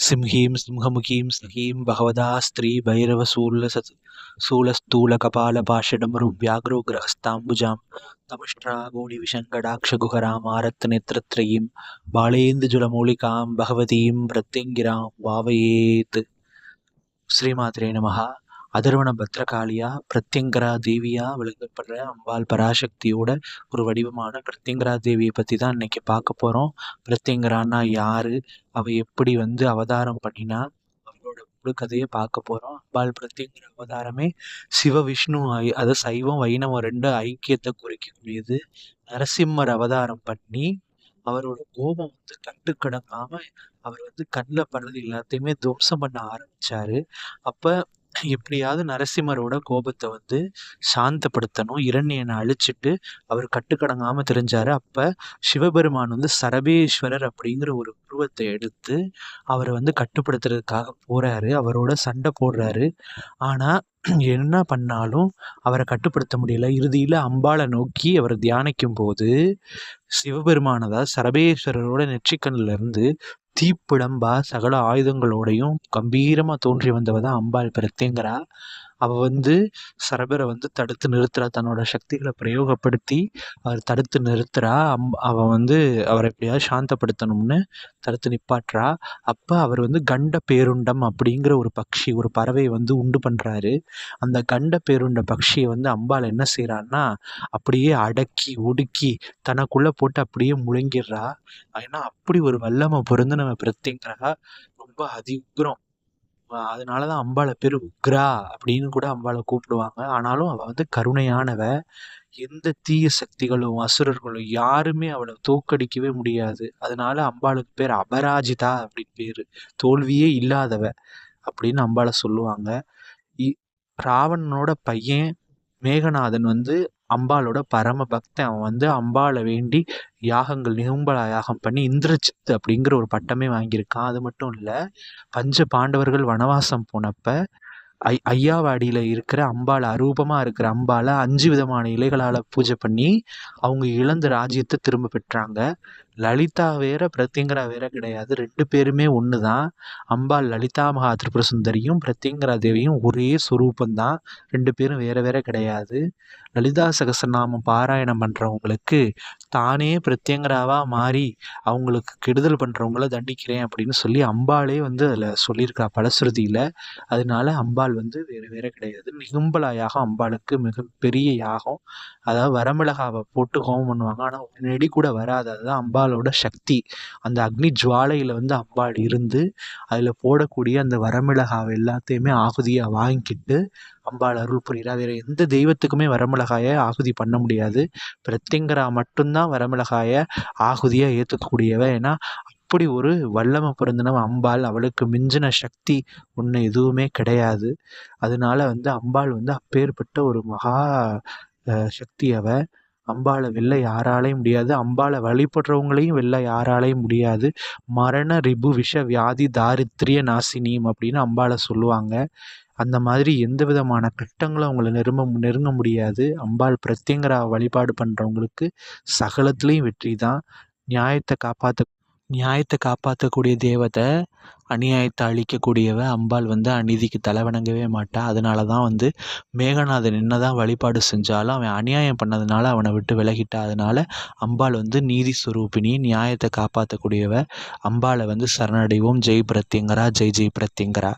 सिंहीं सिंहमुखीं सखीं भगवदा स्त्रीभैरवशूलस्थूलकपालपाषडमरुव्याघ्रोग्रहस्ताम्बुजां दंष्ट्राघोणिविशङ्कटाक्षगुहरामारक्तनेत्रत्रयीं बालेन्दुजलमौलिकां भगवतीं प्रत्यङ्गिरां भावयेत्. ஸ்ரீமாத்ரே நமஹா. அதர்வண பத்ரகாளியா பிரத்யங்கரா தேவியா விளங்கப்படுற அம்பாள் பராசக்தியோட ஒரு வடிவமான பிரத்யங்கரா தேவியை பற்றி தான் இன்னைக்கு பார்க்க போகிறோம். பிரத்யங்கரான்னா யாரு, அவ எப்படி வந்து அவதாரம் பண்ணினா, அவளோட முழு கதையை பார்க்க போகிறோம். அம்பாள் பிரத்யங்கர அவதாரமே சிவ விஷ்ணு அதாவது சைவம் வைணவம் ரெண்டு ஐக்கியத்தை குறிக்கக்கூடியது. நரசிம்மர் அவதாரம் பண்ணி அவரோட கோபம் வந்து கட்டுக்கடங்காம அவர் வந்து கண்ணில் படுறது எல்லாத்தையுமே துவம்சம் பண்ண ஆரம்பிச்சாரு. அப்ப எப்படியாவது நரசிம்மரோட கோபத்தை வந்து சாந்தப்படுத்தணும், இரண்யனை அழிச்சிட்டு அவர் கட்டுக்கடங்காம தெரிஞ்சாரு. அப்ப சிவபெருமான் வந்து சரபேஸ்வரர் அப்படிங்கிற ஒரு உருவத்தை எடுத்து அவரை வந்து கட்டுப்படுத்துறதுக்காக போறாரு, அவரோட சண்டை போடுறாரு. ஆனா என்ன பண்ணாலும் அவரை கட்டுப்படுத்த முடியல. இறுதியில அம்பாளை நோக்கி அவர் தியானிக்கும் போது சிவபெருமானதா சரபேஸ்வரரோட நெற்றிக்கண்ணில இருந்து தீப்பிழம்பா சகல ஆயுதங்களோடையும் கம்பீரமா தோன்றி வந்தவ தான் அம்பாள் பிரத்யங்கரா. அவ வந்து சரபரை வந்து தடுத்து நிறுத்துறா, தன்னோட சக்திகளை பிரயோகப்படுத்தி அவர் தடுத்து நிறுத்துறா. அவ வந்து அவரை எப்படியாவது சாந்தப்படுத்தணும்னு தடுத்து நிப்பாட்டுறா. அப்ப அவர் வந்து கண்ட பேருண்டம் அப்படிங்கிற ஒரு பட்சி, ஒரு பறவையை வந்து உண்டு பண்றாரு. அந்த கண்ட பேருண்ட பட்சியை வந்து அம்பாள் என்ன செய்யறான்னா அப்படியே அடக்கி ஒடுக்கி தனக்குள்ள போட்டு அப்படியே முழுங்கிடுறா. ஏன்னா அப்படி ஒரு வல்லமை பொருந்து நம்ம பிரத்யங்கரா ரொம்ப அதி உக்ரம். அதனாலதான் அம்பாளை பேரு உக்ரா அப்படின்னு கூட அம்பாளை கூப்பிடுவாங்க. ஆனாலும் அவ வந்து கருணையானவ. எந்த தீய சக்திகளும் அசுரர்களும் யாருமே அவளை தோக்கடிக்கவே முடியாது. அதனால அம்பாளுக்கு பேர் அபராஜிதா அப்படின்னு பேரு, தோல்வியே இல்லாதவ அப்படின்னு அம்பாளை சொல்லுவாங்க. ராவணனோட பையன் மேகநாதன் வந்து அம்பாளோட பரம பக்தன். அவன் வந்து அம்பாளை வேண்டி யாகங்கள் நிகும்பல யாகம் பண்ணி இந்திரஜித் அப்படிங்கிற ஒரு பட்டமே வாங்கியிருக்கான். அது மட்டும் இல்ல, பஞ்ச பாண்டவர்கள் வனவாசம் போனப்ப ஐயாவாடியில இருக்கிற அம்பாளை, அரூபமா இருக்கிற அம்பாளை 5 விதமான இலைகளால பூஜை பண்ணி அவங்க இழந்த ராஜ்யத்தை திரும்ப பெற்றாங்க. லலிதா வேற பிரத்யங்கரா வேற கிடையாது, 2 பேருமே ஒண்ணுதான். அம்பாள் லலிதா மகா திரிபுர சுந்தரியும் பிரத்யங்கரா தேவியும் ஒரே சுரூபந்தான், 2 பேரும் வேற வேற கிடையாது. லலிதா சகஸ்ரநாமம் பாராயணம் பண்றவங்களுக்கு தானே பிரத்யங்கராவா மாறி அவங்களுக்கு கெடுதல் பண்றவங்கள தண்டிக்கிறேன் அப்படின்னு சொல்லி அம்பாளே வந்து அதுல சொல்லியிருக்கா பலஸ்ருதியில. அதனால அம்பாள் வந்து வேற வேற கிடையாது. நிகும்பலா யாகம் அம்பாளுக்கு மிக பெரிய யாகம். அதாவது வரமிளகாவை போட்டு ஹோமம் பண்ணுவாங்க, ஆனா ஒரு நெடி கூட வராது. அதுதான் அம்பாளோட சக்தி. அந்த அக்னி ஜுவாலையில வந்து அம்பாள் இருந்து அதுல போடக்கூடிய அந்த வரமிளகாவை எல்லாத்தையுமே ஆகுதியா வாங்கிக்கிட்டு அம்பாள் அருள் புரிகிறா. வேற எந்த தெய்வத்துக்குமே வரமிளகாய ஆகுதி பண்ண முடியாது. பிரத்யங்கரா மட்டும்தான் வரமிளகாய ஆகுதியா ஏத்துக்கூடியவ. ஏன்னா அப்படி ஒரு வல்லமை பொருந்தினவ அம்பாள். அவளுக்கு மிஞ்சின சக்தி ஒண்ணு எதுவுமே கிடையாது. அதனால வந்து அம்பாள் வந்து அப்பேற்பட்ட ஒரு மகா சக்தி அவ. அம்பாளை வெல்ல யாராலையும் முடியாது, அம்பாளை வழிபடுறவங்களையும் வெல்ல யாராலையும் முடியாது. மரண ரிபு விஷ வியாதி தாரித்ரிய நாசினியும் அப்படின்னு அம்பாளை சொல்லுவாங்க. அந்த மாதிரி எந்த விதமான கஷ்டங்களும் அவங்கள நெருங்க முடியாது. அம்பாள் பிரத்யங்கரா வழிபாடு பண்றவங்களுக்கு சகலத்திலையும் வெற்றி தான். நியாயத்தை காப்பாற்றக்கூடிய தேவதை, அநியாயத்தை அழிக்கக்கூடியவ. அம்பாள் வந்து அநீதிக்கு தலைவணங்கவே மாட்டா. அதனால தான் வந்து மேகநாதன் என்னதான் வழிபாடு செஞ்சாலும் அவன் அநியாயம் பண்ணதுனால அவனை விட்டு விலகிட்டா. அதனால அம்பாள் வந்து நீதி சுரூபிணி, நியாயத்தை காப்பாற்றக்கூடியவ. அம்பாளை வந்து சரணடைவோம். ஜெய் பிரத்யங்கரா, ஜெய் ஜெய் பிரத்யங்கரா.